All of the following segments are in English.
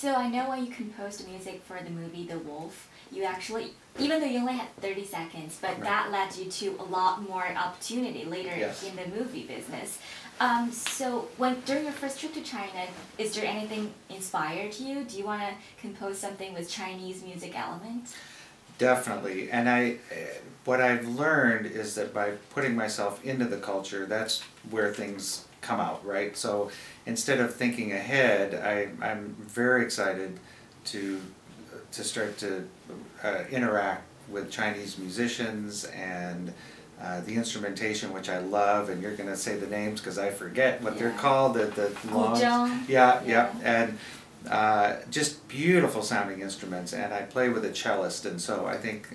So I know when you composed music for the movie The Wolf, you actually, even though you only had 30 seconds, but Right. that led you to a lot more opportunity later Yes. in the movie business. So during your first trip to China, is there anything inspired you? Do you want to compose something with Chinese music elements? Definitely, and what I've learned is that by putting myself into the culture, that's where things come out, right? So instead of thinking ahead, I'm very excited to start to interact with Chinese musicians and the instrumentation, which I love, and you're going to say the names because I forget what they're called. The long, yeah, and just beautiful sounding instruments, and I play with a cellist, and so I think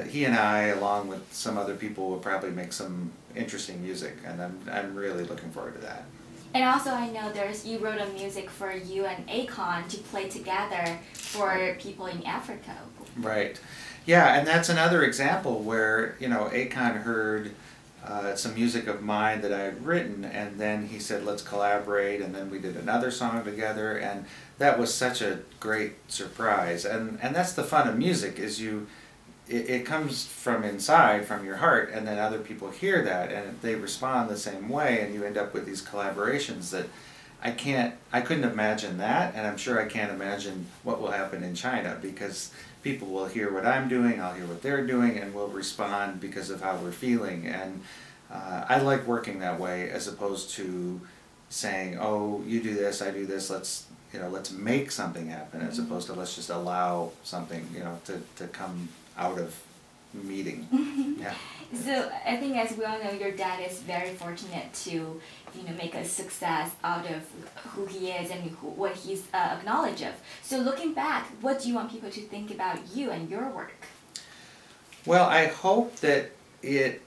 he and I, along with some other people, will probably make some interesting music, and I'm really looking forward to that. And also, I know you wrote a music for you and Akon to play together for people in Africa. Right. Yeah, and that's another example where, Akon heard some music of mine that I had written, and then he said, let's collaborate, and then we did another song together, and that was such a great surprise. And that's the fun of music, is it comes from inside, from your heart, and then other people hear that, and they respond the same way, and you end up with these collaborations that I couldn't imagine that, and I'm sure I can't imagine what will happen in China, because people will hear what I'm doing, I'll hear what they're doing, and we'll respond because of how we're feeling. And I like working that way, as opposed to saying, oh, you do this, I do this, let's make something happen, as opposed to let's just allow something, to come out of meeting. Yeah. So I think, as we all know, your dad is very fortunate to, make a success out of who he is and what he's acknowledged of. So looking back, what do you want people to think about you and your work? Well, I hope that it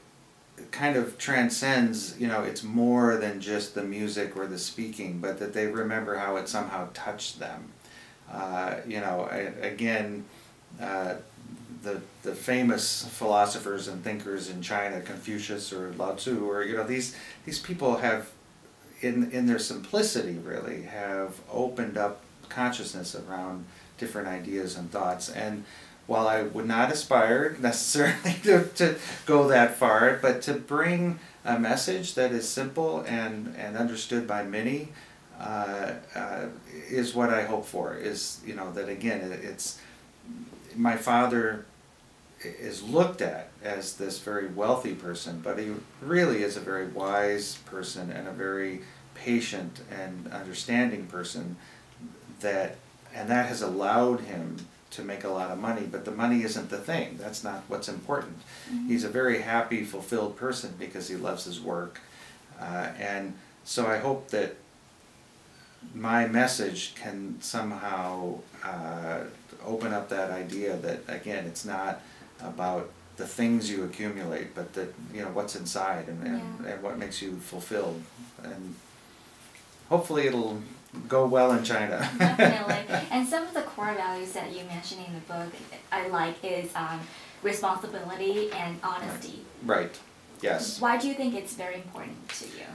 kind of transcends, it's more than just the music or the speaking, but that they remember how it somehow touched them. The famous philosophers and thinkers in China, Confucius or Lao Tzu, or these people have, in their simplicity, really have opened up consciousness around different ideas and thoughts. And while I would not aspire necessarily to go that far, but to bring a message that is simple and understood by many is what I hope for. Is that again, it's my father is looked at as this very wealthy person, but he really is a very wise person and a very patient and understanding person, and that has allowed him to make a lot of money, but the money isn't the thing. That's not what's important. Mm-hmm. He's a very happy, fulfilled person because he loves his work. And so I hope that my message can somehow open up that idea that, again, it's not about the things you accumulate, but that what's inside and what makes you fulfilled. And hopefully it'll go well in China. Definitely. And some of the core values that you mentioned in the book I like is responsibility and honesty. Right. Yes. Why do you think it's very important to you?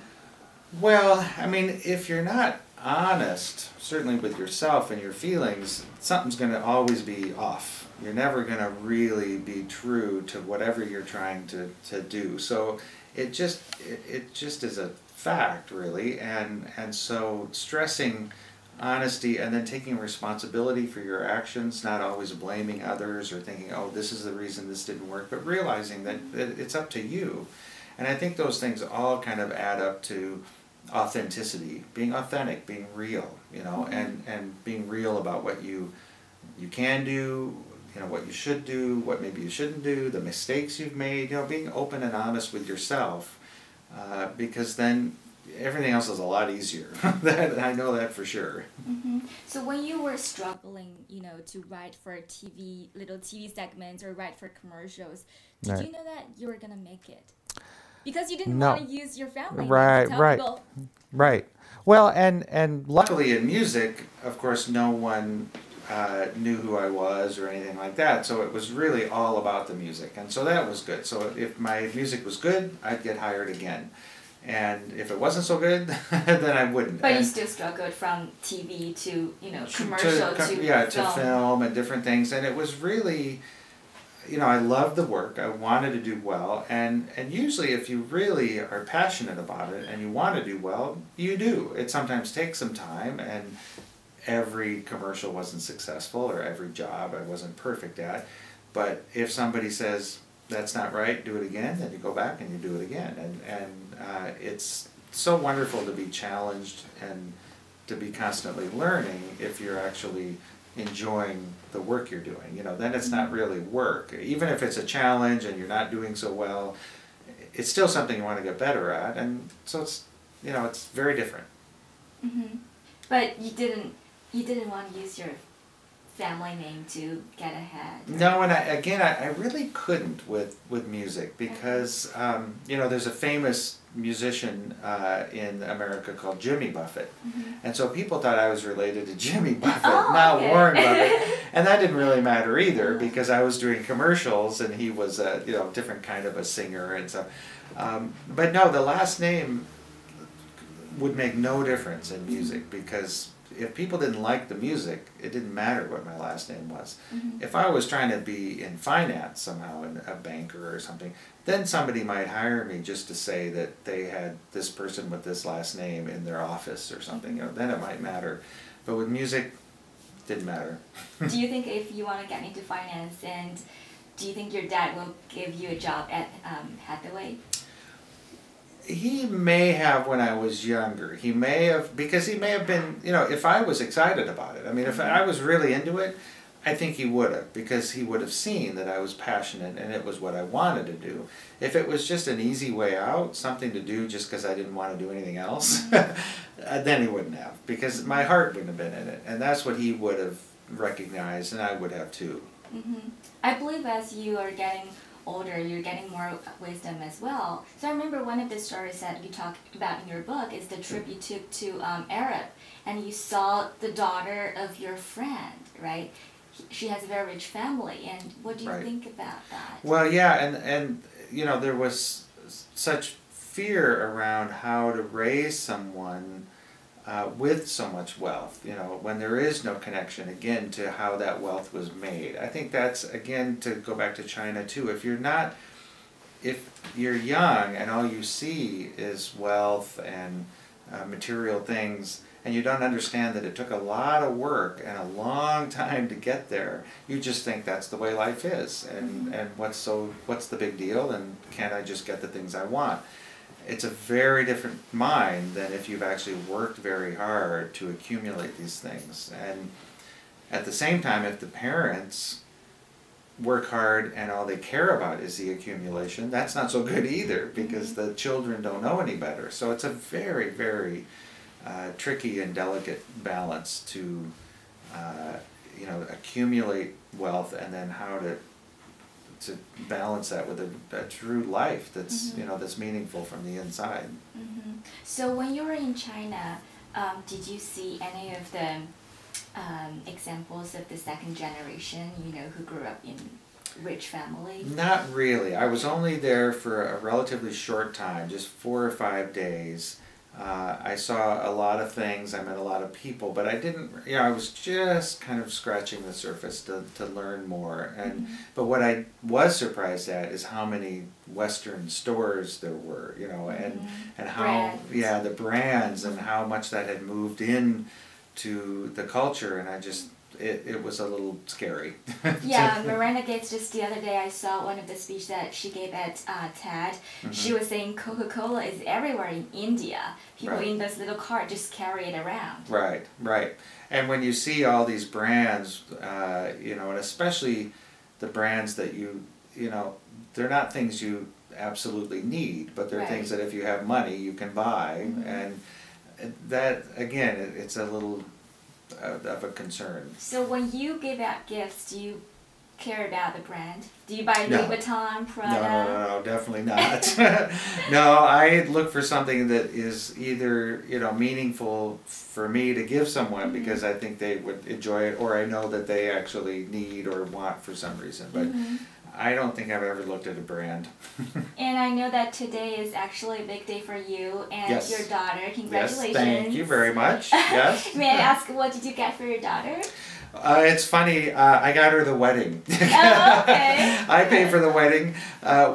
Well, I mean, if you're not honest, certainly with yourself and your feelings, something's going to always be off. You're never going to really be true to whatever you're trying to do. So it just is a fact, really, and so stressing honesty and then taking responsibility for your actions, not always blaming others or thinking, oh, this is the reason this didn't work, but realizing that it's up to you. And I think those things all kind of add up to authenticity, being authentic, being real, and being real about what you can do, what you should do, what maybe you shouldn't do, the mistakes you've made, being open and honest with yourself, because then everything else is a lot easier. I know that for sure. Mm-hmm. So when you were struggling, to write for little TV segments or write for commercials, did you know that you were going to make it? Because you didn't want to use your family name to tell people. Right. Well, and luckily in music, of course, no one knew who I was or anything like that. So it was really all about the music, and so that was good. So if my music was good, I'd get hired again. And if it wasn't so good, then I wouldn't. But and you still struggled from TV to, commercial to yeah, to film. film and different things. And it was really, I loved the work. I wanted to do well. And usually if you really are passionate about it and you want to do well, you do. It sometimes takes some time, and every commercial wasn't successful, or every job I wasn't perfect at. But if somebody says, that's not right, do it again, then you go back and you do it again. And it's so wonderful to be challenged and to be constantly learning if you're actually enjoying the work you're doing. Then it's not really work. Even if it's a challenge and you're not doing so well, it's still something you want to get better at. And so it's, it's very different. Mm-hmm. But you didn't want to use your family name to get ahead. No, and I really couldn't with music because there's a famous musician in America called Jimmy Buffett, and so people thought I was related to Jimmy Buffett, not Warren Buffett, and that didn't really matter either because I was doing commercials and he was a different kind of a singer, and so but no, the last name would make no difference in music because if people didn't like the music, it didn't matter what my last name was. If I was trying to be in finance somehow, in a banker or something, then somebody might hire me just to say that they had this person with this last name in their office or something. Then it might matter. But with music, it didn't matter. Do you think if you want to get into finance, and do you think your dad will give you a job at Hathaway? He may have when I was younger. He may have, because he may have been, if I was excited about it. I mean, if I was really into it, I think he would have, because he would have seen that I was passionate and it was what I wanted to do. If it was just an easy way out, something to do just because I didn't want to do anything else, then he wouldn't have, because my heart wouldn't have been in it. And that's what he would have recognized, and I would have too. I believe as you are getting older, you're getting more wisdom as well. So I remember one of the stories that you talk about in your book is the trip you took to Europe, and you saw the daughter of your friend, right? She has a very rich family, and what do you think about that? Well, yeah, and there was such fear around how to raise someone with so much wealth, when there is no connection, again, to how that wealth was made. I think that's, again, to go back to China too, if you're young and all you see is wealth and material things, and you don't understand that it took a lot of work and a long time to get there, you just think that's the way life is, and what's the big deal, and can't I just get the things I want? It's a very different mind than if you've actually worked very hard to accumulate these things. And at the same time, if the parents work hard and all they care about is the accumulation, that's not so good either, because the children don't know any better. So it's a very, very tricky and delicate balance to accumulate wealth, and then how to balance that with a true life that's that's meaningful from the inside. So when you were in China, did you see any of the examples of the second generation, who grew up in rich family? Not really. I was only there for a relatively short time, just 4 or 5 days. I saw a lot of things, I met a lot of people, but I didn't, I was just kind of scratching the surface to learn more. And but what I was surprised at is how many Western stores there were, and how, the brands, and how much that had moved in to the culture, and it was a little scary. Yeah, Miranda Gates, just the other day I saw one of the speeches that she gave at TED. She was saying Coca-Cola is everywhere in India. People in this little cart just carry it around. Right. And when you see all these brands, and especially the brands that they're not things you absolutely need, but they're things that if you have money you can buy, and that, again, it's a little of a concern. So when you give out gifts, do you care about the brand? Do you buy Louis Vuitton, Prada? No, definitely not. No, I look for something that is either meaningful for me to give someone because I think they would enjoy it, or I know that they actually need or want for some reason. But I don't think I've ever looked at a brand. And I know that today is actually a big day for you and Yes. your daughter. Congratulations. Yes, thank you very much. Yes. May I ask, what did you get for your daughter? It's funny, I got her the wedding. Oh, okay. I pay for the wedding,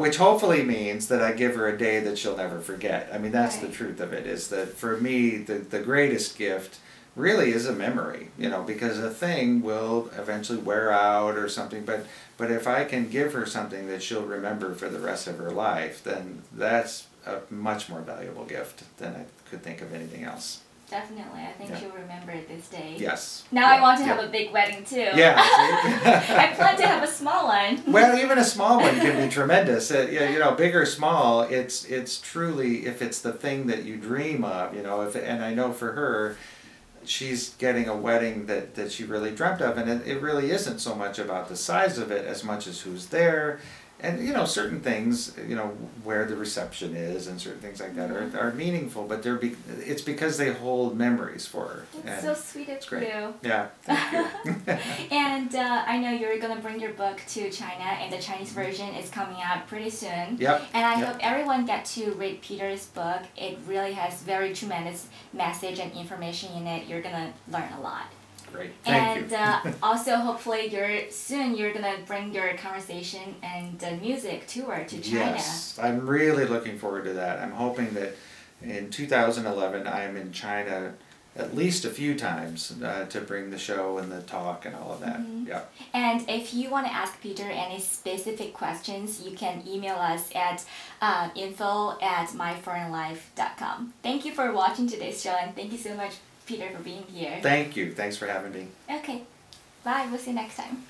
which hopefully means that I give her a day that she'll never forget. I mean, that's the truth of it, is that for me, the greatest gift really is a memory, you know, because a thing will eventually wear out or something, but if I can give her something that she'll remember for the rest of her life, then that's a much more valuable gift than I could think of anything else. Definitely. I think she'll remember this day. Yes. Now I want to have a big wedding too. Yeah. I plan to have a small one. Well, even a small one can be tremendous. Yeah, you know, big or small, it's truly, if it's the thing that you dream of, you know, and I know for her, she's getting a wedding that she really dreamt of, and it really isn't so much about the size of it as much as who's there. And, you know, certain things, you know, where the reception is and certain things like that are meaningful, but it's because they hold memories for her. It's so sweet of you. Yeah, thank you. And I know you're going to bring your book to China, and the Chinese version is coming out pretty soon. Yep. And I hope everyone gets to read Peter's book. It really has very tremendous message and information in it. You're going to learn a lot. Great. Thank you. And also, hopefully, you're gonna bring your conversation and music tour to China. Yes, I'm really looking forward to that. I'm hoping that in 2011 I'm in China at least a few times to bring the show and the talk and all of that. Yeah. And if you want to ask Peter any specific questions, you can email us at info@myforeignlife.com. Thank you for watching today's show, and thank you so much, Peter, for being here. Thank you. Thanks for having me. Okay. Bye. We'll see you next time.